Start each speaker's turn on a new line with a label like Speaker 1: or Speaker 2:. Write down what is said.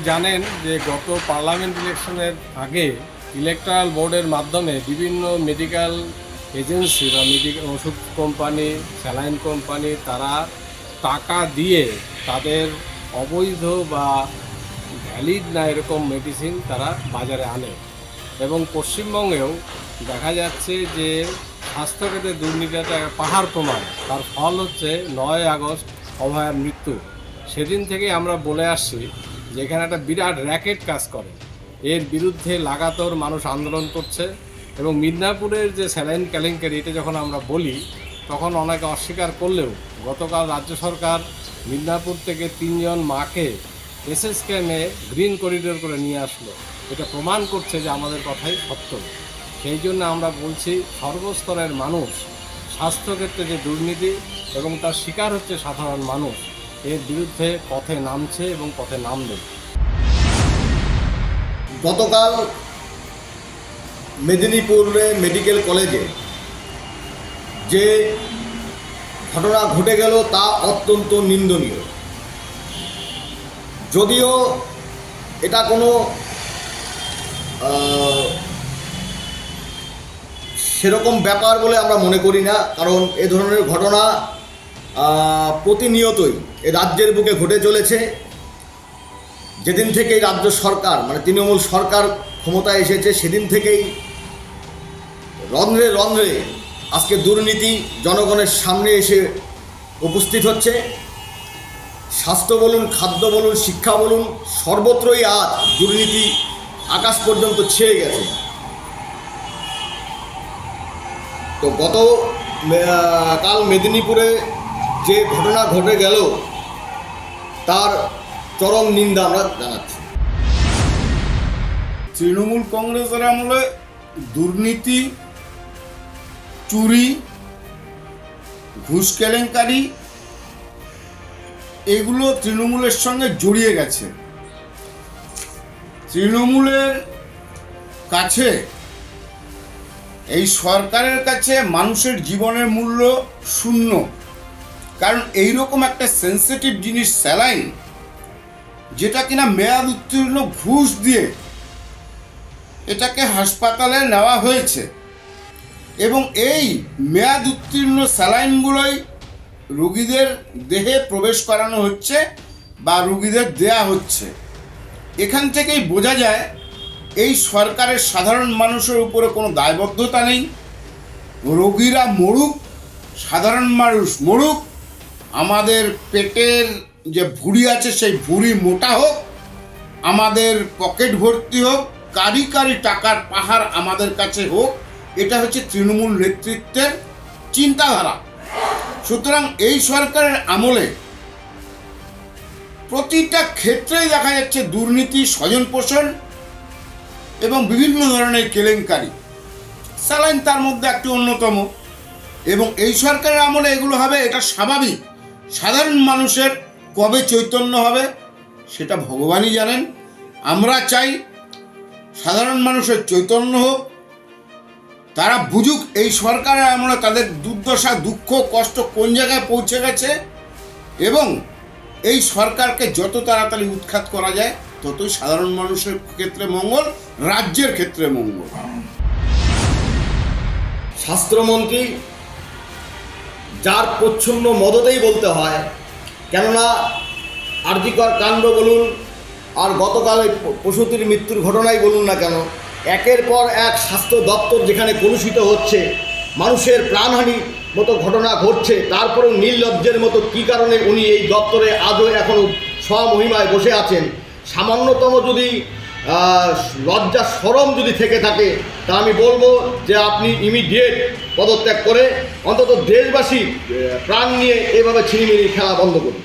Speaker 1: জানেন যে গত পার্লামেন্ট ইলেকশনের আগে ইলেকট্রাল বোর্ডের মাধ্যমে বিভিন্ন মেডিকেল এজেন্সি বা মেডিকেল ওষুধ কোম্পানি, স্যালাইন কোম্পানি তারা টাকা দিয়ে তাদের অবৈধ বা ভ্যালিড না এরকম মেডিসিন তারা বাজারে আনে। এবং পশ্চিমবঙ্গেও দেখা যাচ্ছে যে স্বাস্থ্যক্ষেত্রে দুর্নীতি একটা পাহাড় প্রমাণ। তার ফল হচ্ছে 9 আগস্ট অভয়ার মৃত্যু। সেদিন থেকে আমরা বলে আসছি যে এখানে একটা বিরাট র্যাকেট কাজ করে, এর বিরুদ্ধে লাগাতার মানুষ আন্দোলন করছে। এবং মিদনাপুরের যে স্যালাইন কেলেঙ্কারি, এটা যখন আমরা বলি তখন অনেকে অস্বীকার করলেও গতকাল রাজ্য সরকার মিদনাপুর থেকে 3 জন মাকে এসএসকেএমে গ্রিন করিডোর করে নিয়ে আসলো। এটা প্রমাণ করছে যে আমাদের কথাই সত্য। সেই জন্য আমরা বলছি সর্বস্তরের মানুষ স্বাস্থ্যক্ষেত্রে যে দুর্নীতি এবং তার শিকার হচ্ছে সাধারণ মানুষ, এর বিরুদ্ধে পথে নামছে এবং পথে নামবে।
Speaker 2: গতকাল মেদিনীপুরে মেডিকেল কলেজে যে ঘটনা ঘটে গেল তা অত্যন্ত নিন্দনীয়। যদিও এটা কোনো সেরকম ব্যাপার বলে আমরা মনে করি না, কারণ এ ধরনের ঘটনা প্রতিনিয়তই এ রাজ্যের বুকে ঘটে চলেছে। যেদিন থেকেই রাজ্য সরকার মানে তৃণমূল সরকার ক্ষমতায় এসেছে সেদিন থেকেই রন্ধ্রে রন্ধ্রে আজকে দুর্নীতি জনগণের সামনে এসে উপস্থিত হচ্ছে। স্বাস্থ্য বলুন, খাদ্য বলুন, শিক্ষা বলুন, সর্বত্রই আজ দুর্নীতি আকাশ পর্যন্ত ছেয়ে গেছে। তো কাল মেদিনীপুরে যে ঘটনা ঘটে গেল তার চরম নিন্দা আমরা জানাচ্ছি।
Speaker 3: তৃণমূল কংগ্রেসের আমলে দুর্নীতি, চুরি, ঘুষ কেলেঙ্কারি এগুলো তৃণমূলের সঙ্গে জড়িয়ে গেছে। তৃণমূলের কাছে, এই সরকারের কাছে মানুষের জীবনের মূল্য শূন্য। কারণ এইরকম একটা সেন্সিটিভ জিনিস স্যালাইন, যেটা কিনা মেয়াদ উত্তীর্ণ ঘুষ দিয়ে এটাকে হাসপাতালে নেওয়া হয়েছে এবং এই মেয়াদ উত্তীর্ণ স্যালাইনগুলোই রোগীদের দেহে প্রবেশ করানো হচ্ছে বা রোগীদের দেয়া হচ্ছে। এখান থেকেই বোঝা যায় এই সরকারের সাধারণ মানুষের উপরে কোনো দায়বদ্ধতা নেই। রোগীরা মরুক, সাধারণ মানুষ মরুক, আমাদের পেটের যে ভুঁড়ি আছে সেই ভুঁড়ি মোটা হোক, আমাদের পকেট ভর্তি হোক, কারি কারি টাকার পাহাড় আমাদের কাছে হোক, এটা হচ্ছে তৃণমূল নেতৃত্বের চিন্তাধারা। সুতরাং এই সরকারের আমলে প্রতিটা ক্ষেত্রেই দেখা যাচ্ছে দুর্নীতি, স্বজনপোষণ এবং বিভিন্ন ধরনের কেলেঙ্কারি। স্যালাইন তার মধ্যে একটি অন্যতম। এবং এই সরকারের আমলে এগুলো হবে, এটা স্বাভাবিক। সাধারণ মানুষের কবে চৈতন্য হবে সেটা ভগবানই জানেন। আমরা চাই সাধারণ মানুষের চৈতন্য হোক, তারা বুঝুক এই সরকারের আমলে তাদের দুর্দশা, দুঃখ, কষ্ট কোন জায়গায় পৌঁছে গেছে এবং এই সরকারকে যত তাড়াতাড়ি উৎখাত করা যায় ততই সাধারণ মানুষের ক্ষেত্রে মঙ্গল, রাজ্যের ক্ষেত্রে মঙ্গল।
Speaker 2: স্বাস্থ্যমন্ত্রী যার প্রচ্ছন্ন মদতেই বলতে হয়, কেননা আরজিকর কাণ্ড বলুন আর গতকাল প্রসূতির মৃত্যুর ঘটনাই বলুন না কেন, একের পর এক স্বাস্থ্য দপ্তর যেখানে কলুষিত হচ্ছে, মানুষের প্রাণহানির মতো ঘটনা ঘটছে, তারপরেও নির্লজ্জের মতো কী কারণে উনি এই দপ্তরে আজও এখনও স্বমহিমায় বসে আছেন। সামান্যতম যদি লজ্জা শরম যদি থেকে থাকে তা আমি বলবো যে আপনি ইমিডিয়েট পদত্যাগ করে অন্তত দেশবাসী প্রাণ নিয়ে এভাবে ছিনিমিনি খেলা বন্ধ করুন।